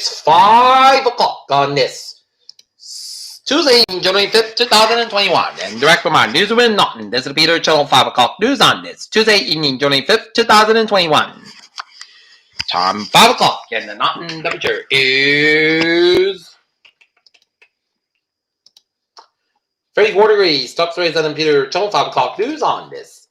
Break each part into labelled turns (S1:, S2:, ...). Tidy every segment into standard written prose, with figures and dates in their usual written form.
S1: It's 5 o'clock on this Tuesday, January 5th, 2021. And direct from our newsroom in Norton, this is Peter, Channel 5 o'clock news on this Tuesday evening, January 5th, 2021. Time 5 o'clock, and the Norton temperature is 34 degrees. Top stories on Peter, Channel 5 o'clock news on this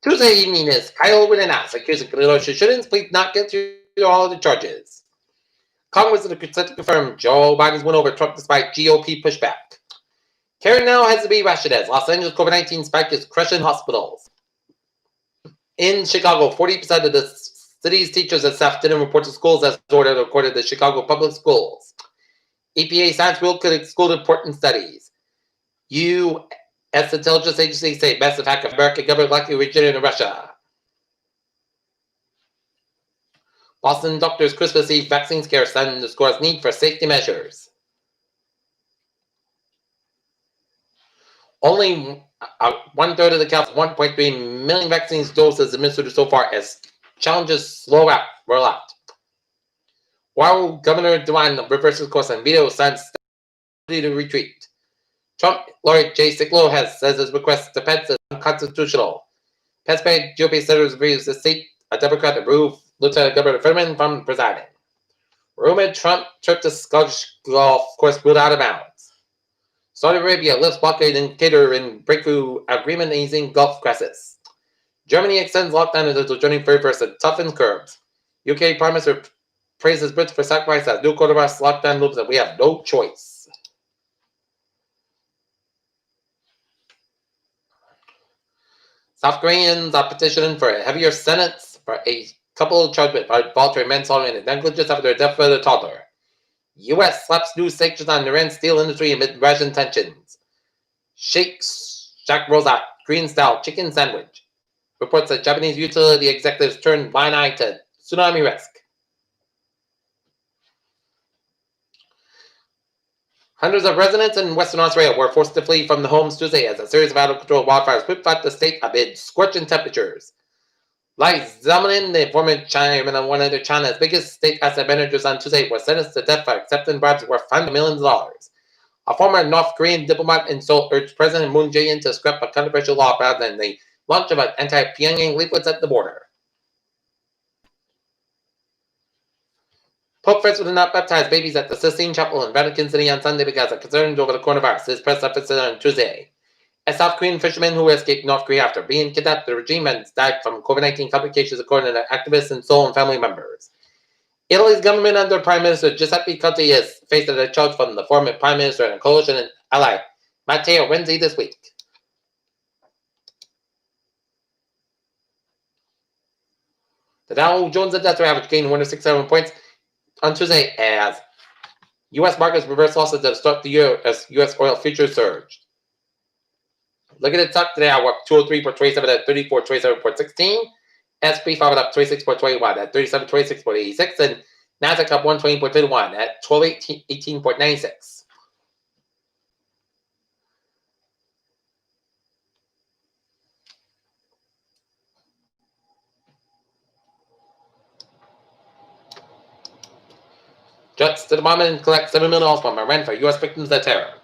S1: Tuesday evening is Kyle Wiggins accusing Khalil shouldn't plead not guilty to all the charges. Congress is set to confirm Joe Biden's win over Trump despite GOP pushback. Karen now has to be rationed as Los Angeles COVID-19 spike is crushing hospitals. In Chicago, 40% of the city's teachers and staff didn't report to schools as ordered, according to Chicago Public Schools. EPA science will could exclude important studies. U.S. intelligence agencies say massive hack of American government likely originated in Russia. Boston doctors' Christmas Eve vaccine scare underscores need for safety measures. Only one-third of the count's 1.3 million vaccine doses administered so far as challenges roll out. While Governor DeWine reverses course and veto signs to retreat. Trump lawyer Jay Sekulow says his request to Pence is unconstitutional. Pennsylvania GOP senators agrees the state a Democrat approved Lieutenant Governor Fetterman from presiding. Rumored Trump trip to Scottish golf course ruled out of bounds. Saudi Arabia lifts blockade indicator in breakthrough agreement easing Gulf crisis. Germany extends lockdown until January 31st and toughens curbs. UK Prime Minister praises Brits for sacrifice as new coronavirus lockdown looms and we have no choice. South Koreans are petitioning for a heavier sentence for a couple charged with voluntary manslaughter and negligence after their death for the toddler. U.S. slaps new sanctions on Iran's steel industry amid Russian tensions. Shack rolls out green-style chicken sandwich. Reports that Japanese utility executives turned blind eye to tsunami risk. Hundreds of residents in Western Australia were forced to flee from the homes Tuesday as a series of out-of-control wildfires whipped out the state amid scorching temperatures. Lai Zhamanin, the former chairman of one of China's biggest state asset managers on Tuesday, was sentenced to death for accepting bribes worth $5 million. A former North Korean diplomat in Seoul urged President Moon Jae-in to scrap a controversial law rather than the launch of an anti-Pyongyang leaflets at the border. Pope Francis will not baptize babies at the Sistine Chapel in Vatican City on Sunday because of concerns over the coronavirus, his press officer said on Tuesday. A South Korean fisherman who escaped North Korea after being kidnapped, the regime has died from COVID-19 complications, according to activists in Seoul and family members. Italy's government under Prime Minister Giuseppe Conte is faced a charge from the former Prime Minister and coalition ally Matteo Renzi this week. The Dow Jones Industrial Average gained 167 points on Tuesday as U.S. markets reversed losses that start the year as U.S. oil futures surged. Look at the stock today. I up 203.27 at 34.27.16. S&P 500 up 26.21 at 37.26.86, and Nasdaq up 120.51 at 1218.96. Jets to the Bahamas and collect $7 million from Iran for U.S. victims of terror.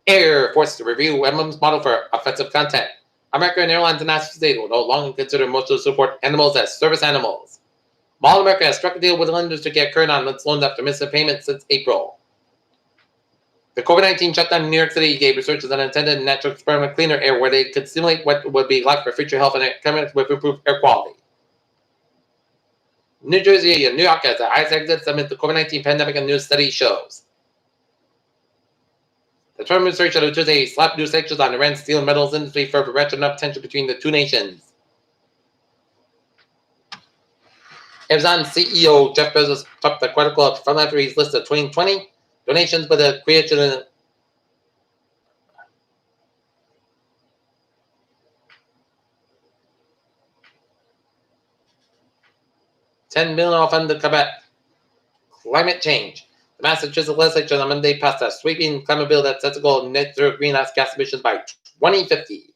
S1: Air Force to review MM's model for offensive content. American Airlines announced today will no longer consider emotional support animals as service animals. Mall America has struck a deal with lenders to get current on its loans after missing payments since April. The COVID-19 shutdown in New York City gave researchers an intended natural experiment cleaner air where they could simulate what would be like for future health and economics with improved air quality. New Jersey and New York has the highest exits amid the COVID-19 pandemic, and new study shows. The Trump administration on Tuesday slapped new sanctions on Iran's steel and metals industry, further ratcheting up tension between the two nations. Amazon CEO Jeff Bezos topped the Credit Club from after his list of 2020 donations with a creation of $10 million off under combat climate change. The Massachusetts legislature on Monday passed a sweeping climate bill that sets a goal of net zero greenhouse gas emissions by 2050.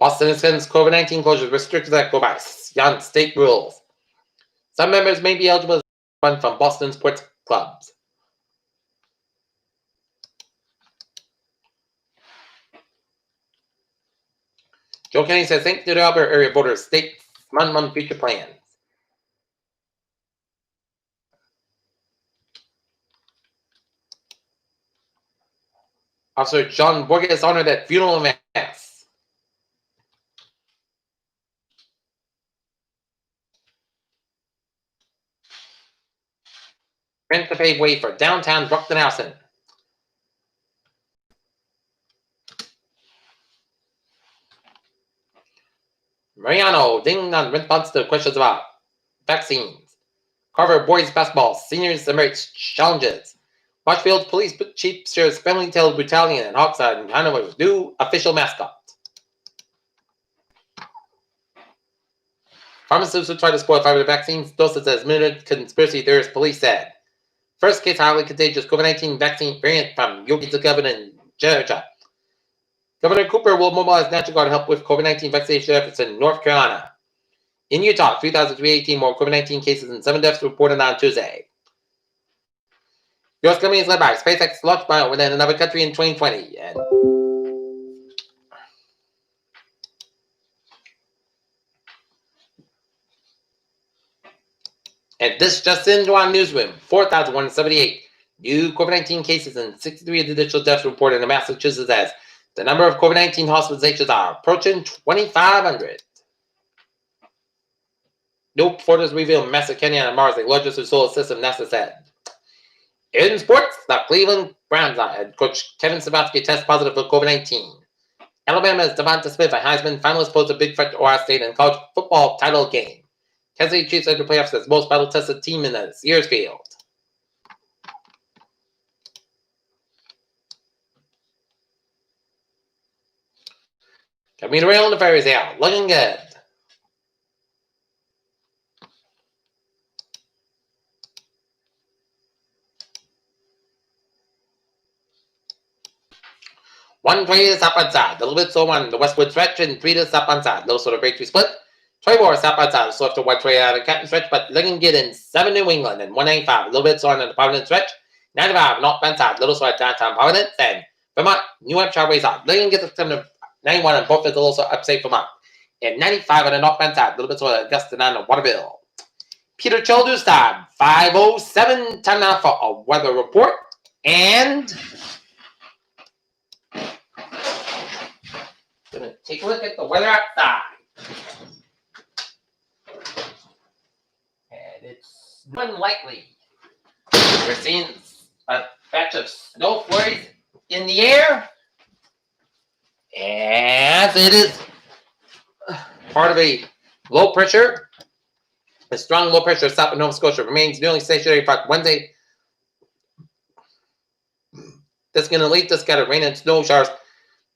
S1: Boston extends COVID-19 closures restricted that go by state rules. Some members may be eligible to run from Boston sports clubs. Joe Kennedy says, thank you to the Albert area voters, state month future plans. Officer John Borges honored at funeral mass. Rent to pave way for downtown Brockton-Housen. Mariano ding on response to questions about vaccines. Carver boys basketball seniors emerge challenges. Marshfield Police Chief shares family tale battalion and Hawkside and Hanover's new official mascot. Pharmacists who try to spoil 500 vaccines doses as minute conspiracy theorists police said. First case highly contagious COVID-19 vaccine variant from Yogi the governor in Georgia. Governor Cooper will mobilize National Guard to help with COVID-19 vaccination efforts in North Carolina. In Utah, 3,318 more COVID-19 cases and 7 deaths reported on Tuesday. U.S. companies led by SpaceX launched by within another country in 2020. And this just into our newsroom, 4,178 new COVID-19 cases and 63 additional deaths reported in Massachusetts as the number of COVID-19 hospitalizations are approaching 2,500. New photos reveal massive canyon on Mars, the largest solar system, NASA said. In sports, the Cleveland Browns head coach Kevin Stefanski tests positive for COVID-19. Alabama's Devonta Smith, a Heisman finalist, posed a big threat to Ohio State in college football title game. Kansas City Chiefs enter playoffs as most battle-tested team in this year's field. Coming around the Ferris out, looking good. One trade is up on side. A little bit so on the westward stretch, and 3 is up on side. Little sort of breakthrough split. 3 more is up on side. So after 1 trade out of captain stretch, but looking good in 7 New England and 195. A little bit so on the Providence stretch. 95 northbound side. Little sort of downtown Providence and Vermont, New Hampshire ways out. Looking good to 91 and both is also upstate Vermont. And 95 on the northbound side. A little bit so on Augusta on the Waterville. Peter Childers time 5:07. Time now for a weather report. And gonna take a look at the weather outside. And it's unlikely. We're seeing a batch of snow flurries in the air. As it is part of a low pressure. A strong low pressure south of Nova Scotia remains nearly stationary for Wednesday. That's going to lead to scattered rain and snow showers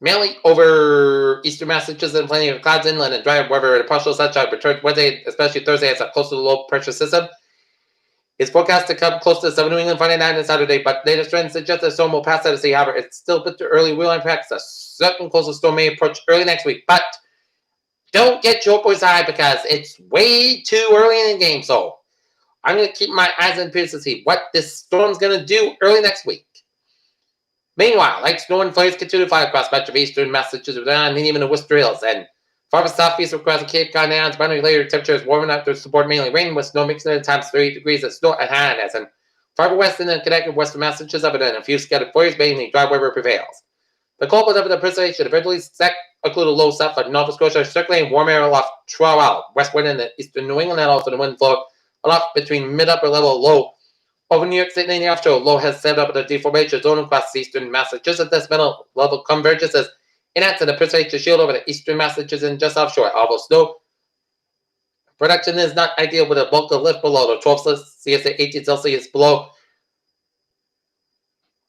S1: mainly over eastern Massachusetts and plenty of clouds inland and dry weather and partial sunshine returns Wednesday, especially Thursday, as a close to the low pressure system. It's forecast to come close to 7 New England Friday night and Saturday, but latest trends suggest the storm will pass out of sea. However, it's still a bit too early. Real impacts. A certain coastal storm may approach early next week, but don't get your hopes high because it's way too early in the game. So I'm going to keep my eyes on peers to see what this storm's going to do early next week. Meanwhile, light snow and flurries continue to fly across much of eastern Massachusetts and even the Worcester Hills. And farther southeast across the Cape Cod Islands, boundary later temperatures warming up to support mainly rain with snow mixing at times 38 degrees of snow at high as and farther west in the Connecticut, western Massachusetts, and a few scattered flurries, mainly dry weather prevails. The cold weather of the precipitation eventually include a low south of Nova Scotia, circulating warm air aloft throughout westward in the eastern New England, and also the wind flow aloft between mid-upper level low. Over New York State and the offshore, low has set up the deformation zone across eastern Massachusetts. This middle level converges as enacts the precipitation shield over the eastern Massachusetts and just offshore. Although snow production is not ideal with a bulk of lift below the 12 Celsius to 18 Celsius below.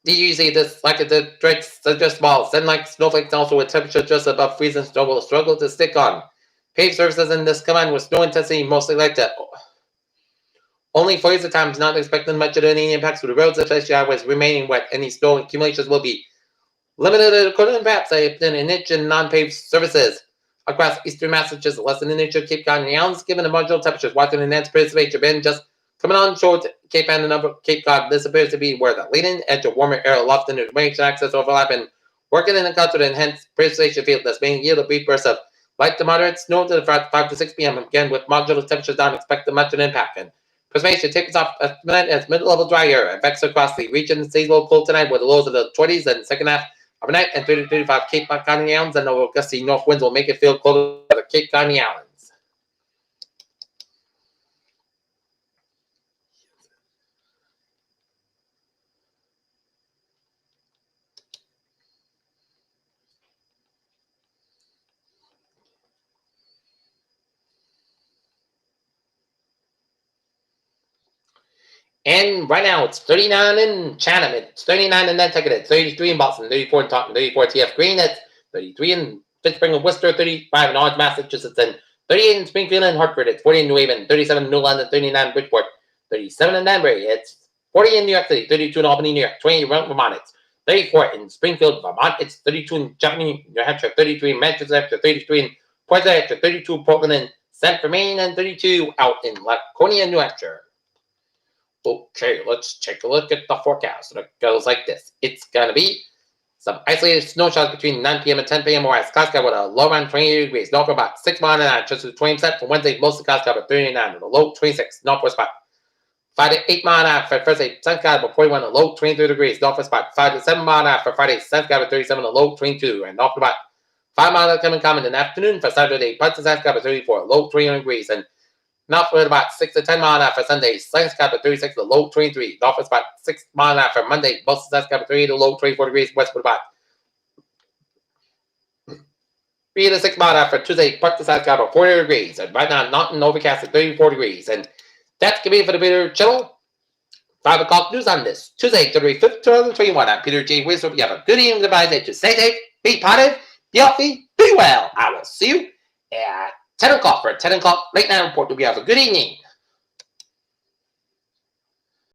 S1: DGC, this like the drakes are just small. Send like snowflakes also with temperature just above freezing. Snow will struggle to stick on. Paved surfaces in this combined with snow intensity mostly like that. Only flurries at times, not expecting much of any impacts to the roads, especially highways remaining wet. Any snow accumulations will be limited to perhaps an inch in non-paved surfaces. across eastern Massachusetts, less than an inch of Cape Cod and the Islands, given the marginal temperatures. Washington and precipitation been just coming on short Cape Ann and Cape Cod. This appears to be where the leading edge of warmer air aloft in the range access overlap and working in the continent, and hence precipitation field that's being yield a brief burst of light to moderate snow to the 5 to 6 p.m. Again, with marginal temperatures down, expect much an impact. And precipitation takes off as mid-level dry air affects across the region. Seasonal cold tonight with the lows of the 20s and second half overnight and 30 to 35 Cape Cod Islands, and the gusty north winds will make it feel colder to the Cape Cod Islands. And right now it's 39 in Chatham, it's 39 in Nantucket, it's 33 in Boston, 34 in Taunton, 34 TF Green, it's 33 in Pittsburgh and Worcester, 35 in Orange, Massachusetts, and 38 in Springfield and Hartford, it's 40 in New Haven, 37 in New London, 39 in Bridgeport, 37 in Danbury, it's 40 in New York City, 32 in Albany, New York, 20 in Vermont, it's 34 in Springfield, Vermont, it's 32 in Chamonix, New Hampshire, 33 in Manchester, 33 in Port Arthur, 32 in Portland and St. Maine, and 32 out in Laconia, New Hampshire. Okay, let's take a look at the forecast. It goes like this. It's going to be some isolated snow showers between 9 p.m. and 10 p.m. west Alaska with a low around 28 degrees. North about 6 miles an hour, just to 20% for Wednesday. Most of Alaska about 39 with a low 26. Northwest about 5 to 8 miles an hour for Thursday. Sun sky about 41 a low 23 degrees. Northwest about 5 to 7 miles an hour for Friday. Sun sky about 37 a low 22. And north about 5 miles an hour coming common in the afternoon for Saturday. Parts of Sun sky about 34 a low 21 degrees. And northward about 6 to 10 miles an hour for Sunday. Sun sky about 36 to low 23. Northwest about 6 miles an hour for Monday. Most of Sun sky about 38 to low 24 degrees. Westward about 3 to 6 miles an hour for Tuesday. Parts of Sun sky about 40 degrees. And right now, not in overcast at 34 degrees. And that's going to be it for the Peter Channel 5 o'clock news on this Tuesday, February 5th, 2021. I'm Peter J. Wiz. Hope you have a good evening. Goodbye. Stay safe, be positive, be healthy, be well. I will see you at 10 o'clock for a 10 o'clock late night report. Hope you have a good evening.